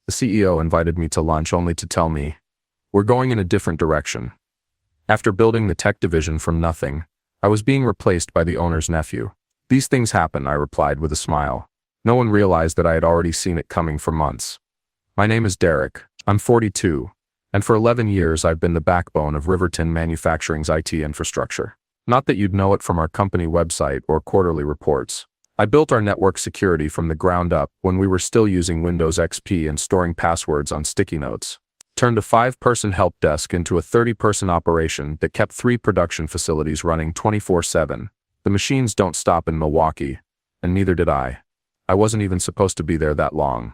The CEO invited me to lunch only to tell me, "We're going in a different direction." After building the tech division from nothing, I was being replaced by the owner's nephew. "These things happen," I replied with a smile. No one realized that I had already seen it coming for months. My name is Derek. I'm 42, and for 11 years I've been the backbone of Riverton Manufacturing's IT infrastructure. Not that you'd know it from our company website or quarterly reports. I built our network security from the ground up when we were still using Windows XP and storing passwords on sticky notes. Turned a 5-person help desk into a 30-person operation that kept 3 production facilities running 24/7. The machines don't stop in Milwaukee, and neither did I. I wasn't even supposed to be there that long.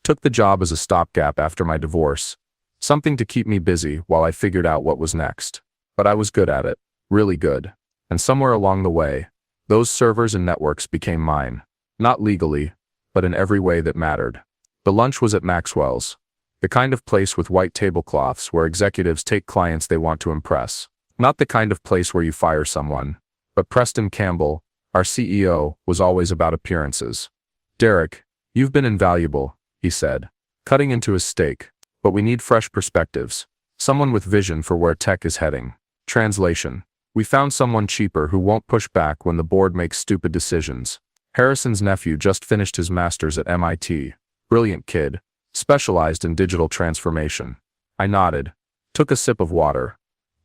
Took the job as a stopgap after my divorce, something to keep me busy while I figured out what was next. But I was good at it, really good. And somewhere along the way, those servers and networks became mine. Not legally, but in every way that mattered. The lunch was at Maxwell's, the kind of place with white tablecloths where executives take clients they want to impress. Not the kind of place where you fire someone, but Preston Campbell, our CEO, was always about appearances. "Derek, you've been invaluable," he said, cutting into his steak, "but we need fresh perspectives. Someone with vision for where tech is heading." Translation: We found someone cheaper who won't push back when the board makes stupid decisions. Harrison's nephew just finished his master's at MIT. Brilliant kid, specialized in digital transformation. I nodded, took a sip of water.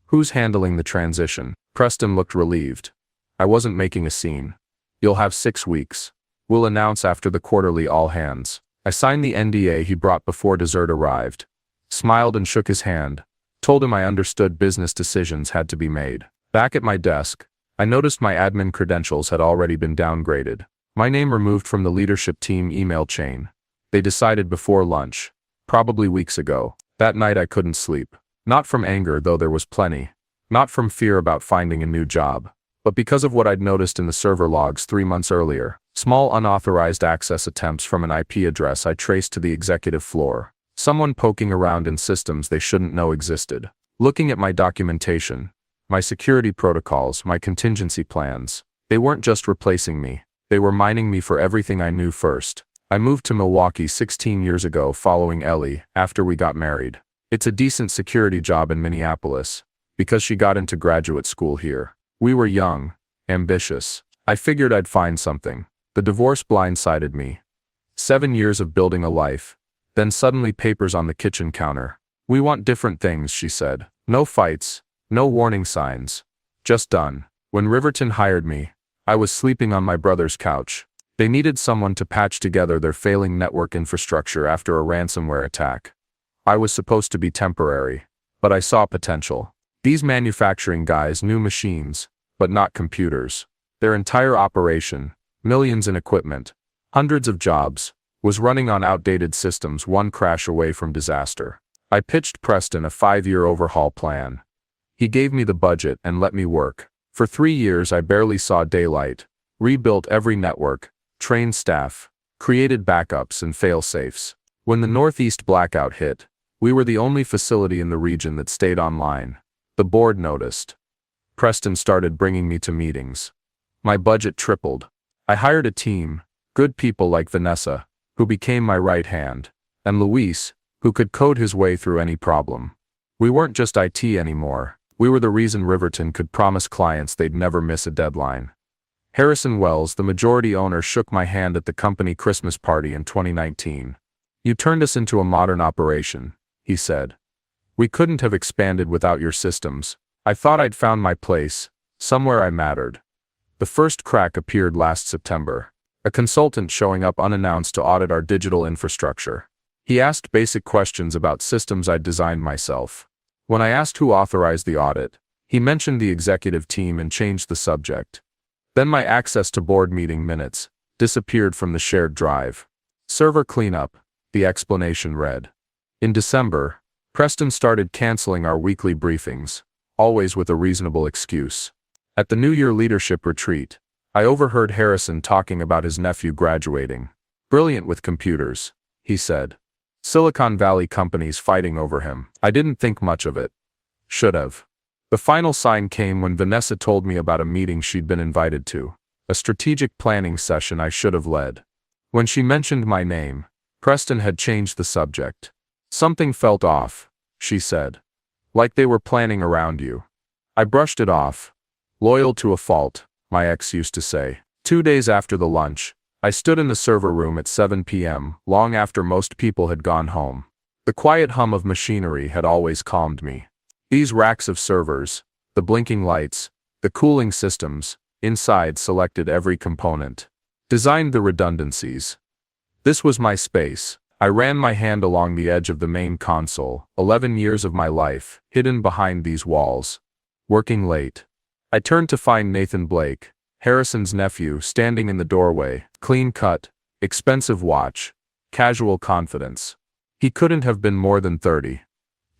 "Who's handling the transition?" Preston looked relieved. I wasn't making a scene. "You'll have 6 weeks. We'll announce after the quarterly all hands." I signed the NDA he brought before dessert arrived. Smiled and shook his hand. Told him I understood business decisions had to be made. Back at my desk, I noticed my admin credentials had already been downgraded. My name removed from the leadership team email chain. They decided before lunch, probably weeks ago. That night I couldn't sleep. Not from anger, though there was plenty. Not from fear about finding a new job. But because of what I'd noticed in the server logs 3 months earlier. Small unauthorized access attempts from an IP address I traced to the executive floor. Someone poking around in systems they shouldn't know existed. Looking at my documentation, my security protocols, my contingency plans, they weren't just replacing me. They were mining me for everything I knew first. I moved to Milwaukee 16 years ago following Ellie, after we got married. It's a decent security job in Minneapolis, because she got into graduate school here. We were young, ambitious. I figured I'd find something. The divorce blindsided me. 7 years of building a life. Then suddenly papers on the kitchen counter. "We want different things," she said. No fights, no warning signs. Just done. When Riverton hired me, I was sleeping on my brother's couch. They needed someone to patch together their failing network infrastructure after a ransomware attack. I was supposed to be temporary, but I saw potential. These manufacturing guys knew machines, but not computers. Their entire operation, millions in equipment, hundreds of jobs, was running on outdated systems, one crash away from disaster. I pitched Preston a 5-year overhaul plan. He gave me the budget and let me work. For 3 years I barely saw daylight, rebuilt every network, trained staff, created backups and fail-safes. When the Northeast blackout hit, we were the only facility in the region that stayed online. The board noticed. Preston started bringing me to meetings. My budget tripled. I hired a team, good people like Vanessa, who became my right hand, and Luis, who could code his way through any problem. We weren't just IT anymore. We were the reason Riverton could promise clients they'd never miss a deadline. Harrison Wells, the majority owner, shook my hand at the company Christmas party in 2019. "You turned us into a modern operation," he said. "We couldn't have expanded without your systems. I thought I'd found my place, somewhere I mattered." The first crack appeared last September. A consultant showing up unannounced to audit our digital infrastructure. He asked basic questions about systems I'd designed myself. When I asked who authorized the audit, he mentioned the executive team and changed the subject. Then my access to board meeting minutes disappeared from the shared drive. "Server cleanup," the explanation read. In December, Preston started canceling our weekly briefings, always with a reasonable excuse. At the New Year leadership retreat, I overheard Harrison talking about his nephew graduating. "Brilliant with computers," he said. "Silicon Valley companies fighting over him." I didn't think much of it. Should have. The final sign came when Vanessa told me about a meeting she'd been invited to. A strategic planning session I should have led. When she mentioned my name, Preston had changed the subject. Something felt off, she said. Like they were planning around you. I brushed it off. Loyal to a fault, my ex used to say. 2 days after the lunch, I stood in the server room at 7 p.m., long after most people had gone home. The quiet hum of machinery had always calmed me. These racks of servers, the blinking lights, the cooling systems, inside selected every component. Designed the redundancies. This was my space. I ran my hand along the edge of the main console, 11 years of my life, hidden behind these walls. Working late. I turned to find Nathan Blake, Harrison's nephew, standing in the doorway, clean cut, expensive watch, casual confidence. He couldn't have been more than 30.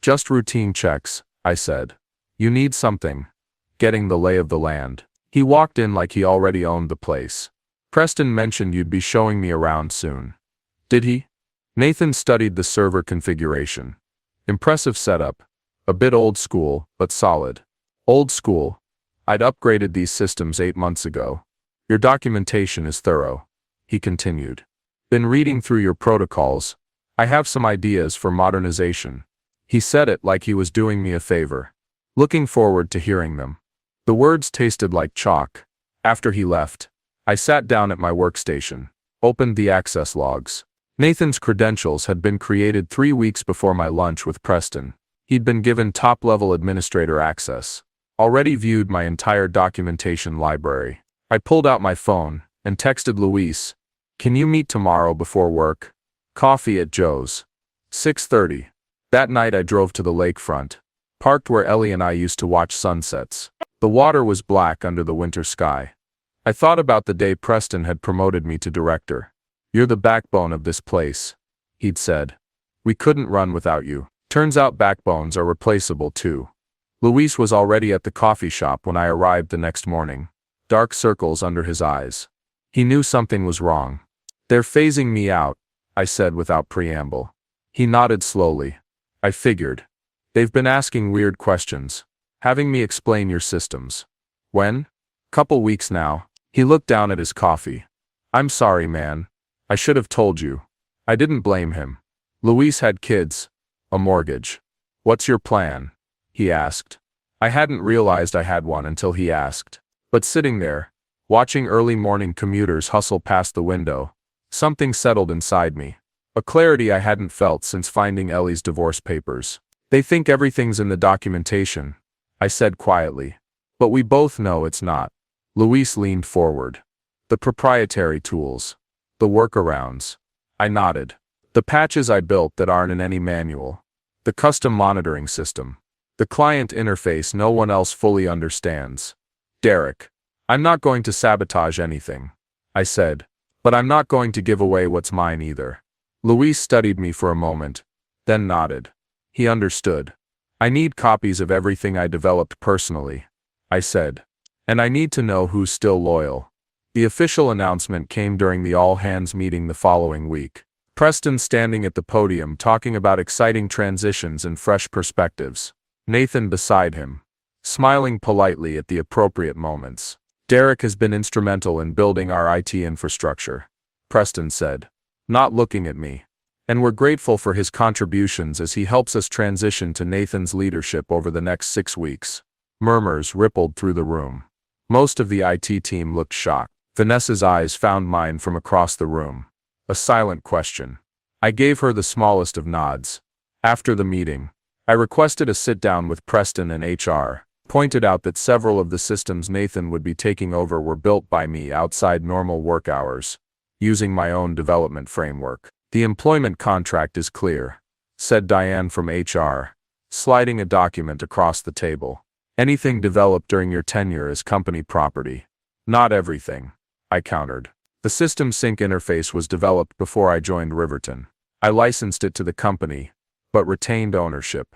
Just routine checks, I said. You need something. Getting the lay of the land. He walked in like he already owned the place. Preston mentioned you'd be showing me around soon. Did he? Nathan studied the server configuration. Impressive setup. A bit old school, but solid. Old school. I'd upgraded these systems 8 months ago. Your documentation is thorough, he continued. Been reading through your protocols. I have some ideas for modernization. He said it like he was doing me a favor. Looking forward to hearing them. The words tasted like chalk. After he left, I sat down at my workstation, opened the access logs. Nathan's credentials had been created 3 weeks before my lunch with Preston. He'd been given top-level administrator access. Already viewed my entire documentation library. I pulled out my phone and texted Luis. Can you meet tomorrow before work? Coffee at Joe's. 6:30. That night I drove to the lakefront, parked where Ellie and I used to watch sunsets. The water was black under the winter sky. I thought about the day Preston had promoted me to director. You're the backbone of this place, he'd said. We couldn't run without you. Turns out backbones are replaceable too. Luis was already at the coffee shop when I arrived the next morning. Dark circles under his eyes. He knew something was wrong. They're phasing me out, I said without preamble. He nodded slowly. I figured. They've been asking weird questions. Having me explain your systems. When? Couple weeks now. He looked down at his coffee. I'm sorry, man. I should have told you. I didn't blame him. Luis had kids. A mortgage. What's your plan? He asked. I hadn't realized I had one until he asked. But sitting there, watching early morning commuters hustle past the window, something settled inside me. A clarity I hadn't felt since finding Ellie's divorce papers. They think everything's in the documentation, I said quietly. But we both know it's not. Luis leaned forward. The proprietary tools. The workarounds. I nodded. The patches I built that aren't in any manual. The custom monitoring system. The client interface no one else fully understands. Derek. I'm not going to sabotage anything, I said. But I'm not going to give away what's mine either. Luis studied me for a moment, then nodded. He understood. I need copies of everything I developed personally, I said. And I need to know who's still loyal. The official announcement came during the all-hands meeting the following week. Preston standing at the podium talking about exciting transitions and fresh perspectives. Nathan beside him, smiling politely at the appropriate moments. Derek has been instrumental in building our IT infrastructure, Preston said, not looking at me. And we're grateful for his contributions as he helps us transition to Nathan's leadership over the next 6 weeks. Murmurs rippled through the room. Most of the IT team looked shocked. Vanessa's eyes found mine from across the room. A silent question. I gave her the smallest of nods. After the meeting, I requested a sit-down with Preston and HR, pointed out that several of the systems Nathan would be taking over were built by me outside normal work hours, using my own development framework. The employment contract is clear, said Diane from HR, sliding a document across the table. Anything developed during your tenure is company property. Not everything, I countered. The System Sync interface was developed before I joined Riverton. I licensed it to the company, but retained ownership.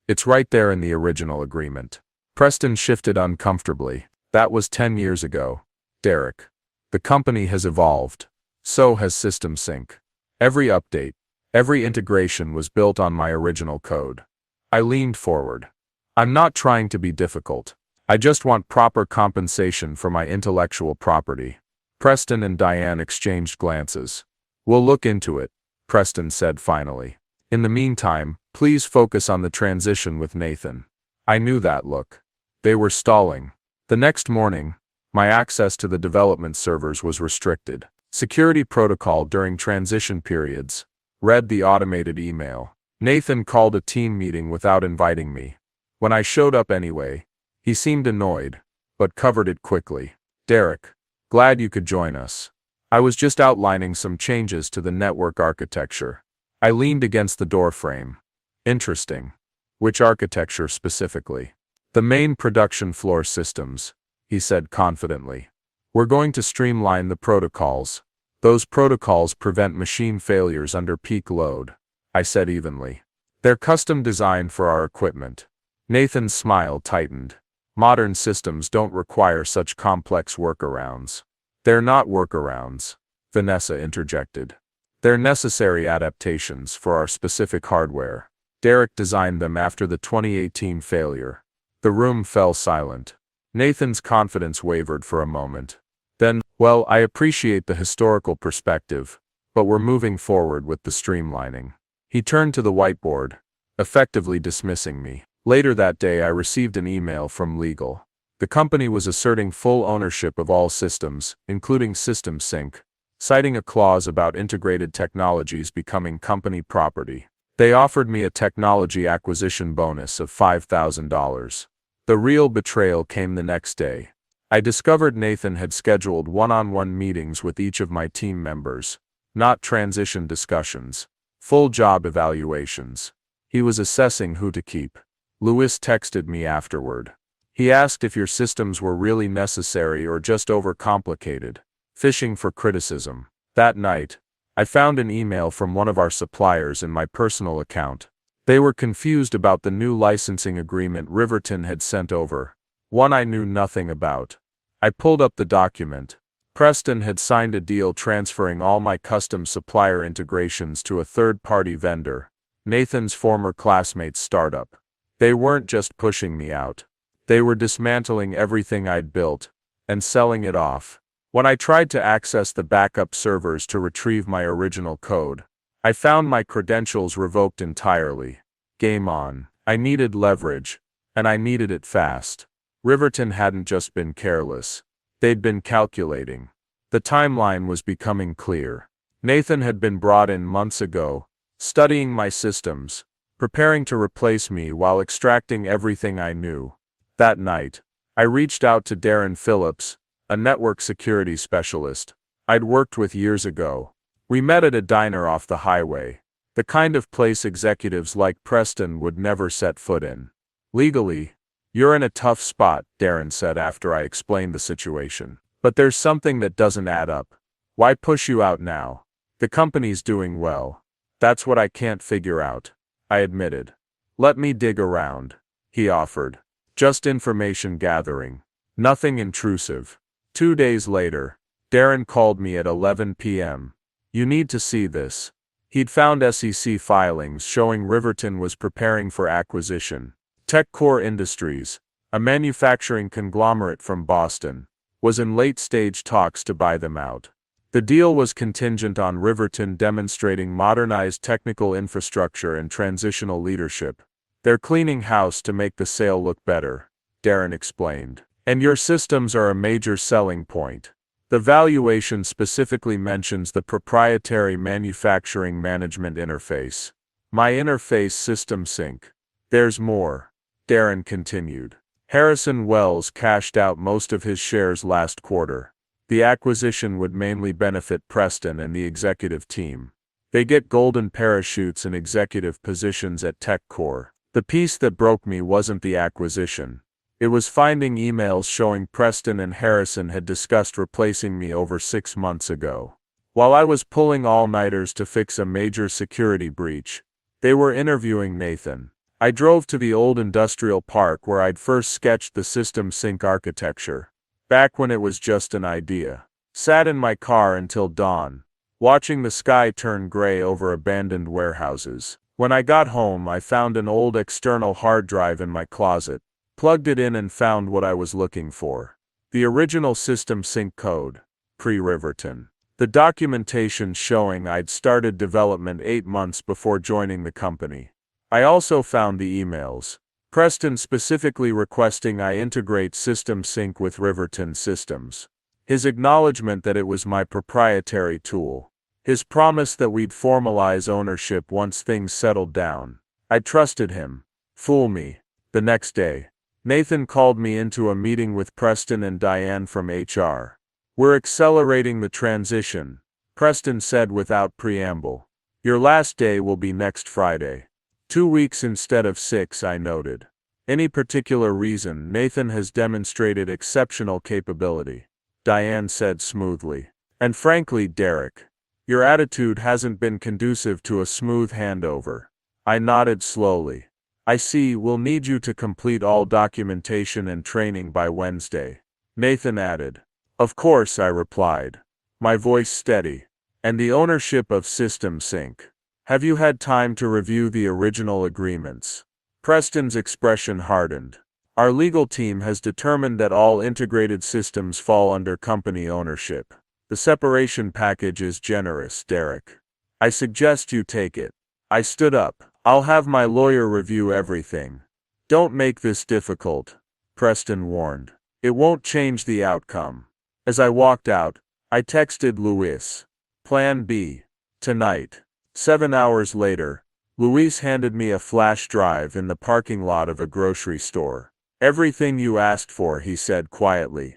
It's right there in the original agreement. Preston shifted uncomfortably. That was 10 years ago, Derek. The company has evolved. So has System Sync. Every update, every integration was built on my original code. I leaned forward. I'm not trying to be difficult. I just want proper compensation for my intellectual property. Preston and Diane exchanged glances. We'll look into it, Preston said finally. In the meantime, please focus on the transition with Nathan. I knew that look. They were stalling. The next morning, my access to the development servers was restricted. Security protocol during transition periods. Read the automated email. Nathan called a team meeting without inviting me. When I showed up anyway, he seemed annoyed, but covered it quickly. Derek, glad you could join us. I was just outlining some changes to the network architecture. I leaned against the doorframe. Interesting. Which architecture specifically? The main production floor systems, he said confidently. We're going to streamline the protocols. Those protocols prevent machine failures under peak load, I said evenly. They're custom designed for our equipment. Nathan's smile tightened. Modern systems don't require such complex workarounds. They're not workarounds, Vanessa interjected. They're necessary adaptations for our specific hardware. Derek designed them after the 2018 failure. The room fell silent. Nathan's confidence wavered for a moment. Then, well, I appreciate the historical perspective, but we're moving forward with the streamlining. He turned to the whiteboard, effectively dismissing me. Later that day I received an email from legal. The company was asserting full ownership of all systems, including System Sync, citing a clause about integrated technologies becoming company property. They offered me a technology acquisition bonus of $5,000. The real betrayal came the next day. I discovered Nathan had scheduled one-on-one meetings with each of my team members, not transition discussions, full job evaluations. He was assessing who to keep. Lewis texted me afterward. He asked if your systems were really necessary or just overcomplicated, fishing for criticism. That night, I found an email from one of our suppliers in my personal account. They were confused about the new licensing agreement Riverton had sent over, one I knew nothing about. I pulled up the document. Preston had signed a deal transferring all my custom supplier integrations to a third-party vendor, Nathan's former classmate's startup. They weren't just pushing me out. They were dismantling everything I'd built and selling it off. When I tried to access the backup servers to retrieve my original code, I found my credentials revoked entirely. Game on. I needed leverage, and I needed it fast. Riverton hadn't just been careless. They'd been calculating. The timeline was becoming clear. Nathan had been brought in months ago, studying my systems, preparing to replace me while extracting everything I knew. That night, I reached out to Darren Phillips, a network security specialist I'd worked with years ago. We met at a diner off the highway, the kind of place executives like Preston would never set foot in. Legally, you're in a tough spot, Darren said after I explained the situation. But there's something that doesn't add up. Why push you out now? The company's doing well. That's what I can't figure out, I admitted. Let me dig around, he offered. Just information gathering. Nothing intrusive. 2 days later, Darren called me at 11 p.m. You need to see this. He'd found SEC filings showing Riverton was preparing for acquisition. TechCore Industries, a manufacturing conglomerate from Boston, was in late-stage talks to buy them out. The deal was contingent on Riverton demonstrating modernized technical infrastructure and transitional leadership. They're cleaning house to make the sale look better, Darren explained. And your systems are a major selling point. The valuation specifically mentions the proprietary manufacturing management interface. My interface System Sync. There's more, Darren continued. Harrison Wells cashed out most of his shares last quarter. The acquisition would mainly benefit Preston and the executive team. They get golden parachutes and executive positions at TechCore. The piece that broke me wasn't the acquisition. It was finding emails showing Preston and Harrison had discussed replacing me over 6 months ago. While I was pulling all-nighters to fix a major security breach, they were interviewing Nathan. I drove to the old industrial park where I'd first sketched the System Sync architecture, back when it was just an idea. Sat in my car until dawn, watching the sky turn gray over abandoned warehouses. When I got home, I found an old external hard drive in my closet, plugged it in and found what I was looking for. The original System Sync code, pre-Riverton. The documentation showing I'd started development 8 months before joining the company. I also found the emails. Preston specifically requesting I integrate System Sync with Riverton Systems. His acknowledgement that it was my proprietary tool. His promise that we'd formalize ownership once things settled down. I trusted him. Fool me. The next day, Nathan called me into a meeting with Preston and Diane from HR. We're accelerating the transition, Preston said without preamble. Your last day will be next Friday. 2 weeks instead of 6, I noted. Any particular reason? Nathan has demonstrated exceptional capability, Diane said smoothly. And frankly, Derek, your attitude hasn't been conducive to a smooth handover. I nodded slowly. I see, we'll need you to complete all documentation and training by Wednesday, Nathan added. Of course, I replied, my voice steady. And the ownership of System Sync. Have you had time to review the original agreements? Preston's expression hardened. Our legal team has determined that all integrated systems fall under company ownership. The separation package is generous, Derek. I suggest you take it. I stood up. I'll have my lawyer review everything. Don't make this difficult, Preston warned. It won't change the outcome. As I walked out, I texted Luis. Plan B. Tonight. 7 hours later, Luis handed me a flash drive in the parking lot of a grocery store. Everything you asked for, he said quietly.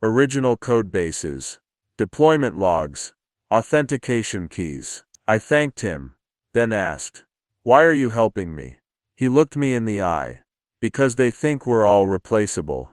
Original codebases, deployment logs, authentication keys. I thanked him, then asked, why are you helping me? He looked me in the eye. Because they think we're all replaceable.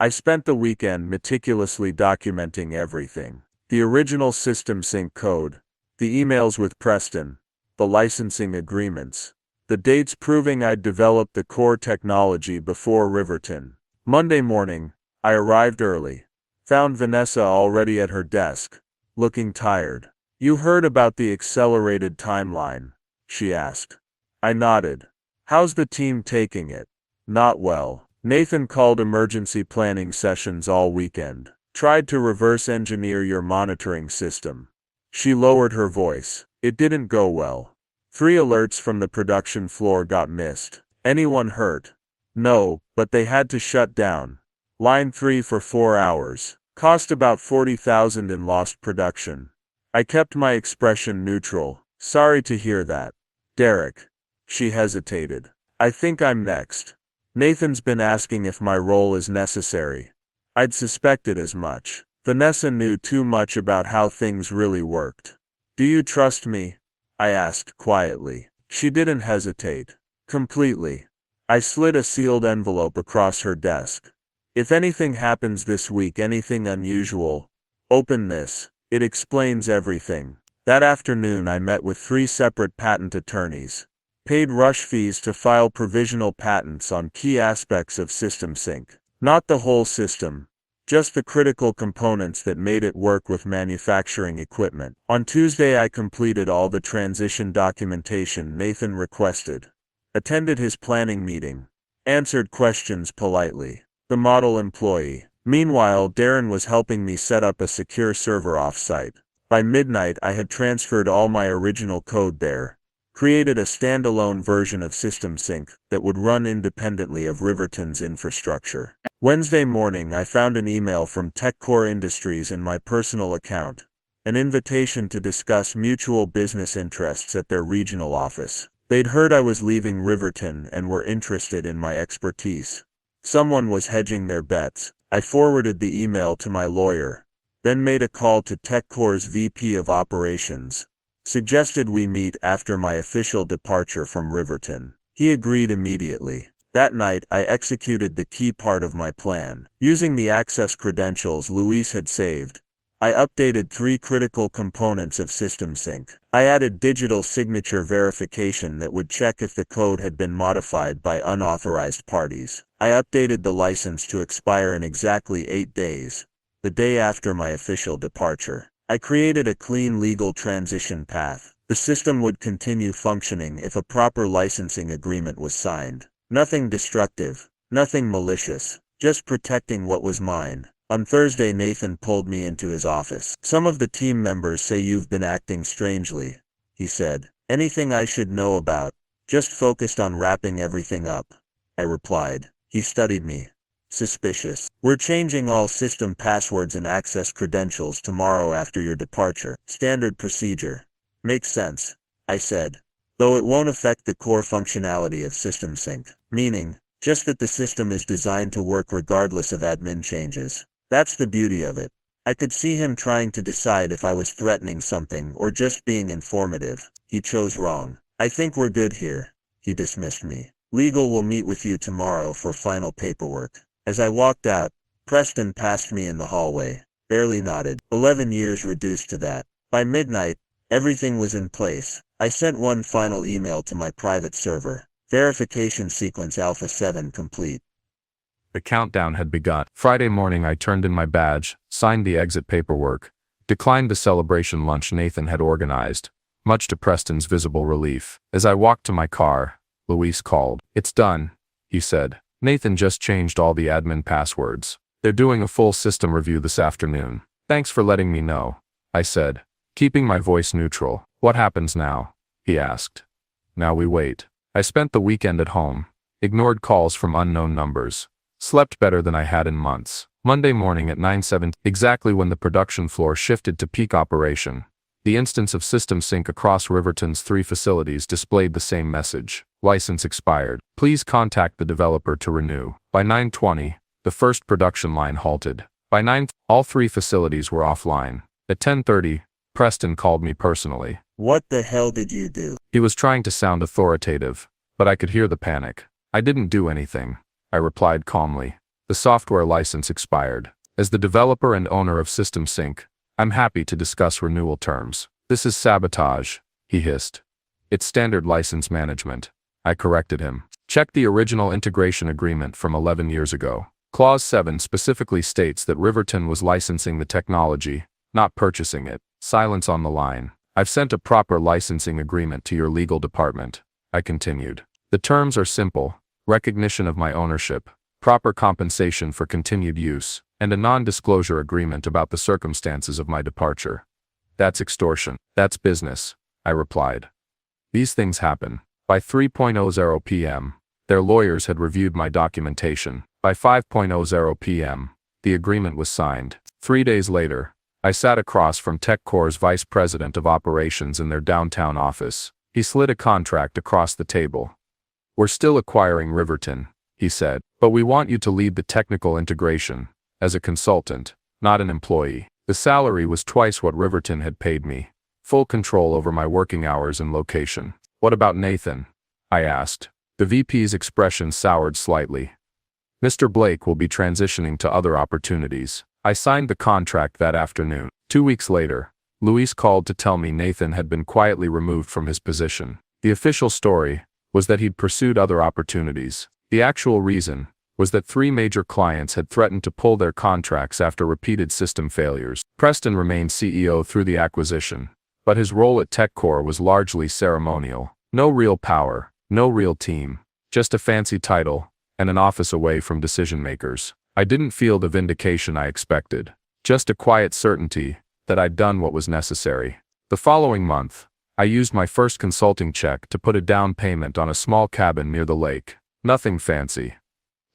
I spent the weekend meticulously documenting everything. The original System Sync code, the emails with Preston, the licensing agreements, the dates proving I'd developed the core technology before Riverton. Monday morning, I arrived early. Found Vanessa already at her desk, looking tired. You heard about the accelerated timeline, she asked. I nodded. How's the team taking it? Not well. Nathan called emergency planning sessions all weekend. Tried to reverse engineer your monitoring system. She lowered her voice. It didn't go well. 3 alerts from the production floor got missed. Anyone hurt? No, but they had to shut down. Line 3 for 4 hours. Cost about $40,000 in lost production. I kept my expression neutral. Sorry to hear that. Derek. She hesitated. I think I'm next. Nathan's been asking if my role is necessary. I'd suspected as much. Vanessa knew too much about how things really worked. Do you trust me? I asked quietly. She didn't hesitate. Completely. I slid a sealed envelope across her desk. If anything happens this week, anything unusual, open this. It explains everything. That afternoon I met with 3 separate patent attorneys. Paid rush fees to file provisional patents on key aspects of System Sync. Not the whole system, just the critical components that made it work with manufacturing equipment. On Tuesday I completed all the transition documentation Nathan requested. Attended his planning meeting. Answered questions politely. The model employee. Meanwhile, Darren was helping me set up a secure server off-site. By midnight I had transferred all my original code there. Created a standalone version of System Sync that would run independently of Riverton's infrastructure. Wednesday morning I found an email from TechCore Industries in my personal account. An invitation to discuss mutual business interests at their regional office. They'd heard I was leaving Riverton and were interested in my expertise. Someone was hedging their bets. I forwarded the email to my lawyer, then made a call to TechCore's VP of Operations. Suggested we meet after my official departure from Riverton. He agreed immediately. That night I executed the key part of my plan. Using the access credentials Luis had saved, I updated 3 critical components of System Sync. I added digital signature verification that would check if the code had been modified by unauthorized parties. I updated the license to expire in exactly 8 days, the day after my official departure. I created a clean legal transition path. The system would continue functioning if a proper licensing agreement was signed. Nothing destructive, nothing malicious, just protecting what was mine. On Thursday, Nathan pulled me into his office. "Some of the team members say you've been acting strangely," he said. "Anything I should know about?" "Just focused on wrapping everything up," I replied. He studied me. "Suspicious. We're changing all system passwords and access credentials tomorrow after your departure. Standard procedure." "Makes sense," I said. "Though it won't affect the core functionality of System Sync." "Meaning?" "Just that the system is designed to work regardless of admin changes. That's the beauty of it." I could see him trying to decide if I was threatening something or just being informative. He chose wrong. "I think we're good here." He dismissed me. "Legal will meet with you tomorrow for final paperwork." As I walked out, Preston passed me in the hallway. Barely nodded. 11 years reduced to that. By midnight, everything was in place. I sent one final email to my private server. "Verification sequence Alpha 7 complete." The countdown had begun. Friday morning I turned in my badge, signed the exit paperwork, declined the celebration lunch Nathan had organized, much to Preston's visible relief. As I walked to my car, Luis called. "It's done," he said. "Nathan just changed all the admin passwords. They're doing a full system review this afternoon." "Thanks for letting me know," I said, keeping my voice neutral. "What happens now?" he asked. "Now we wait." I spent the weekend at home, ignored calls from unknown numbers, slept better than I had in months. Monday morning at 9:07, exactly when the production floor shifted to peak operation, the instance of System Sync across Riverton's 3 facilities displayed the same message. "License expired. Please contact the developer to renew." By 9:20, the first production line halted. By 9, all 3 facilities were offline. At 10:30, Preston called me personally. "What the hell did you do?" He was trying to sound authoritative, but I could hear the panic. "I didn't do anything," I replied calmly. "The software license expired. As the developer and owner of System Sync, I'm happy to discuss renewal terms." "This is sabotage," he hissed. "It's standard license management," I corrected him. "Check the original integration agreement from 11 years ago. Clause 7 specifically states that Riverton was licensing the technology, not purchasing it." Silence on the line. "I've sent a proper licensing agreement to your legal department," I continued. "The terms are simple: recognition of my ownership, proper compensation for continued use, and a non-disclosure agreement about the circumstances of my departure." "That's extortion." "That's business," I replied. "These things happen." By 3:00 p.m., their lawyers had reviewed my documentation. By 5:00 p.m., the agreement was signed. 3 days later, I sat across from TechCore's vice president of operations in their downtown office. He slid a contract across the table. "We're still acquiring Riverton," he said, "but we want you to lead the technical integration, as a consultant, not an employee." The salary was twice what Riverton had paid me. Full control over my working hours and location. "What about Nathan?" I asked. The VP's expression soured slightly. "Mr. Blake will be transitioning to other opportunities." I signed the contract that afternoon. 2 weeks later, Luis called to tell me Nathan had been quietly removed from his position. The official story was that he'd pursued other opportunities. The actual reason was that 3 major clients had threatened to pull their contracts after repeated system failures. Preston remained CEO through the acquisition, but his role at TechCore was largely ceremonial. No real power, no real team, just a fancy title and an office away from decision-makers. I didn't feel the vindication I expected, just a quiet certainty that I'd done what was necessary. The following month, I used my first consulting check to put a down payment on a small cabin near the lake. Nothing fancy.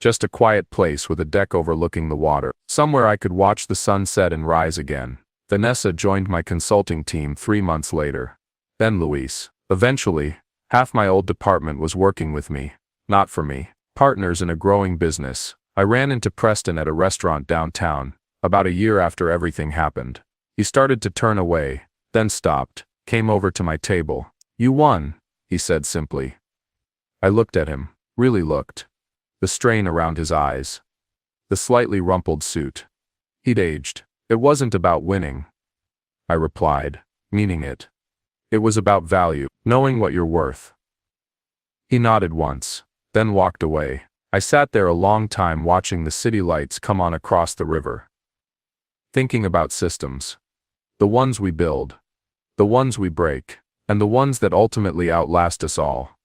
Just a quiet place with a deck overlooking the water, somewhere I could watch the sun set and rise again. Vanessa joined my consulting team 3 months later. Then Luis. Eventually, half my old department was working with me, not for me. Partners in a growing business. I ran into Preston at a restaurant downtown, about a year after everything happened. He started to turn away, then stopped, came over to my table. "You won," he said simply. I looked at him, really looked. The strain around his eyes. The slightly rumpled suit. He'd aged. "It wasn't about winning," I replied, meaning it. "It was about value, knowing what you're worth." He nodded once, then walked away. I sat there a long time watching the city lights come on across the river. Thinking about systems. The ones we build. The ones we break. And the ones that ultimately outlast us all.